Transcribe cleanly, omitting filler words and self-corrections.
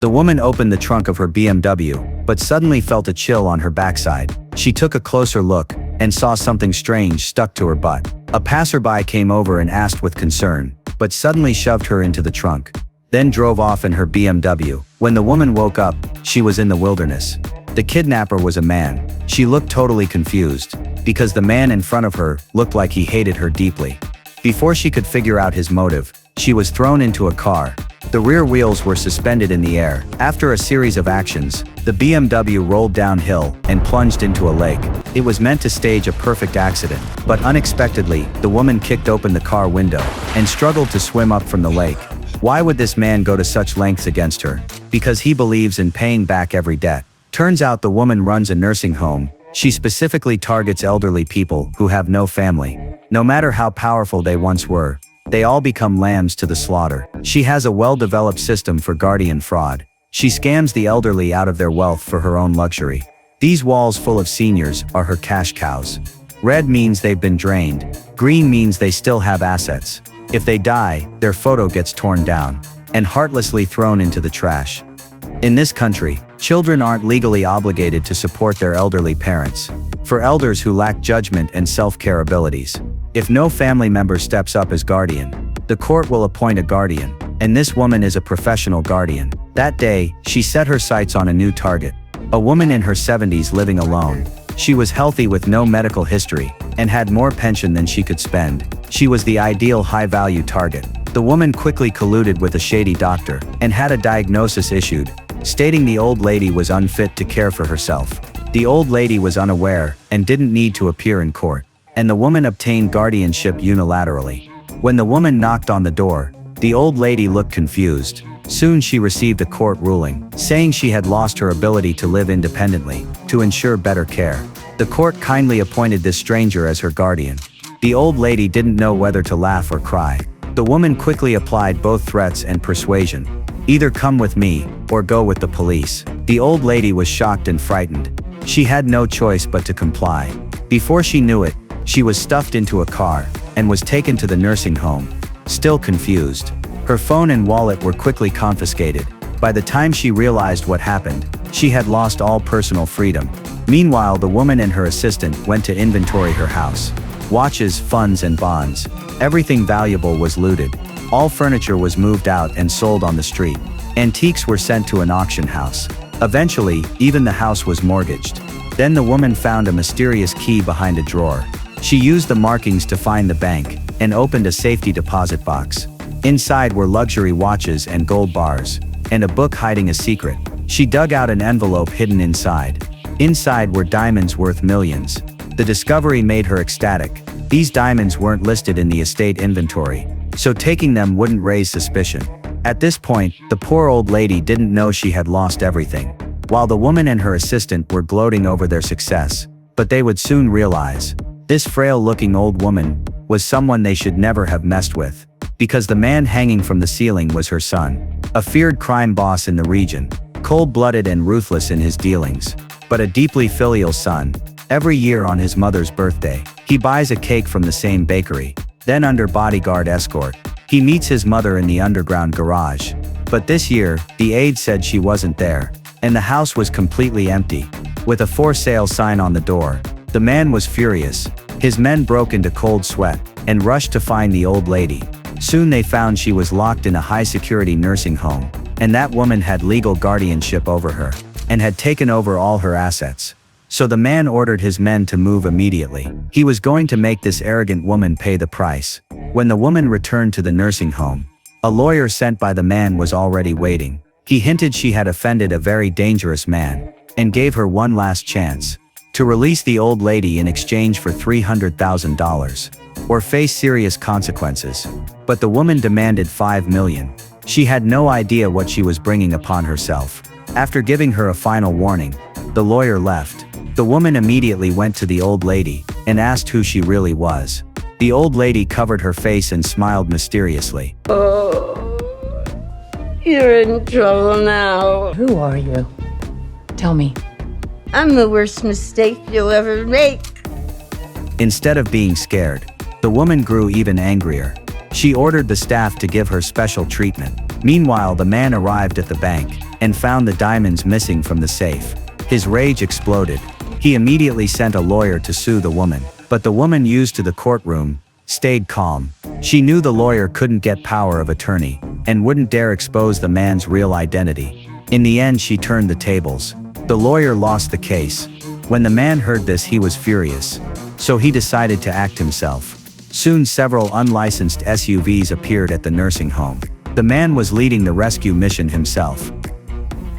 The woman opened the trunk of her BMW, but suddenly felt a chill on her backside. She took a closer look and saw something strange stuck to her butt. A passerby came over and asked with concern, but suddenly shoved her into the trunk, then drove off in her BMW. When the woman woke up, she was in the wilderness. The kidnapper was a man. She looked totally confused, because the man in front of her looked like he hated her deeply. Before she could figure out his motive, she was thrown into a car. The rear wheels were suspended in the air. After a series of actions, the BMW rolled downhill and plunged into a lake. It was meant to stage a perfect accident, but unexpectedly, the woman kicked open the car window and struggled to swim up from the lake. Why would this man go to such lengths against her? Because he believes in paying back every debt. Turns out the woman runs a nursing home. She specifically targets elderly people who have no family. No matter how powerful they once were, they all become lambs to the slaughter. She has a well-developed system for guardian fraud. She scams the elderly out of their wealth for her own luxury. These walls full of seniors are her cash cows. Red means they've been drained. Green means they still have assets. If they die, their photo gets torn down and heartlessly thrown into the trash. In this country, children aren't legally obligated to support their elderly parents. For elders who lack judgment and self-care abilities, if no family member steps up as guardian, the court will appoint a guardian, and this woman is a professional guardian. That day, she set her sights on a new target. A woman in her 70s living alone. She was healthy with no medical history, and had more pension than she could spend. She was the ideal high-value target. The woman quickly colluded with a shady doctor, and had a diagnosis issued, stating the old lady was unfit to care for herself. The old lady was unaware, and didn't need to appear in court, and the woman obtained guardianship unilaterally. When the woman knocked on the door, the old lady looked confused. Soon she received a court ruling, saying she had lost her ability to live independently, to ensure better care. The court kindly appointed this stranger as her guardian. The old lady didn't know whether to laugh or cry. The woman quickly applied both threats and persuasion. Either come with me, or go with the police. The old lady was shocked and frightened. She had no choice but to comply. Before she knew it, she was stuffed into a car, and was taken to the nursing home. Still confused, her phone and wallet were quickly confiscated. By the time she realized what happened, she had lost all personal freedom. Meanwhile, the woman and her assistant went to inventory her house. Watches, funds and bonds. Everything valuable was looted. All furniture was moved out and sold on the street. Antiques were sent to an auction house. Eventually, even the house was mortgaged. Then the woman found a mysterious key behind a drawer. She used the markings to find the bank, and opened a safety deposit box. Inside were luxury watches and gold bars, and a book hiding a secret. She dug out an envelope hidden inside. Inside were diamonds worth millions. The discovery made her ecstatic. These diamonds weren't listed in the estate inventory, so taking them wouldn't raise suspicion. At this point, the poor old lady didn't know she had lost everything, while the woman and her assistant were gloating over their success. But they would soon realize, this frail-looking old woman was someone they should never have messed with, because the man hanging from the ceiling was her son, a feared crime boss in the region, cold-blooded and ruthless in his dealings, but a deeply filial son. Every year on his mother's birthday, he buys a cake from the same bakery. Then under bodyguard escort, he meets his mother in the underground garage. But this year, the aide said she wasn't there, and the house was completely empty, with a for sale sign on the door. The man was furious. His men broke into cold sweat, and rushed to find the old lady. Soon they found she was locked in a high-security nursing home, and that woman had legal guardianship over her, and had taken over all her assets. So the man ordered his men to move immediately. He was going to make this arrogant woman pay the price. When the woman returned to the nursing home, a lawyer sent by the man was already waiting. He hinted she had offended a very dangerous man, and gave her one last chance to release the old lady in exchange for $300,000, or face serious consequences. But the woman demanded $5 million. She had no idea what she was bringing upon herself. After giving her a final warning, the lawyer left. The woman immediately went to the old lady, and asked who she really was. The old lady covered her face and smiled mysteriously. Oh, you're in trouble now. Who are you? Tell me. I'm the worst mistake you'll ever make. Instead of being scared, the woman grew even angrier. She ordered the staff to give her special treatment. Meanwhile, the man arrived at the bank. and found the diamonds missing from the safe. His rage exploded. He immediately sent a lawyer to sue the woman. But the woman used to the courtroom stayed calm. She knew the lawyer couldn't get power of attorney, and wouldn't dare expose the man's real identity. In the end, she turned the tables. The lawyer lost the case. When the man heard this, he was furious. So he decided to act himself. Soon several unlicensed SUVs appeared at the nursing home. The man was leading the rescue mission himself.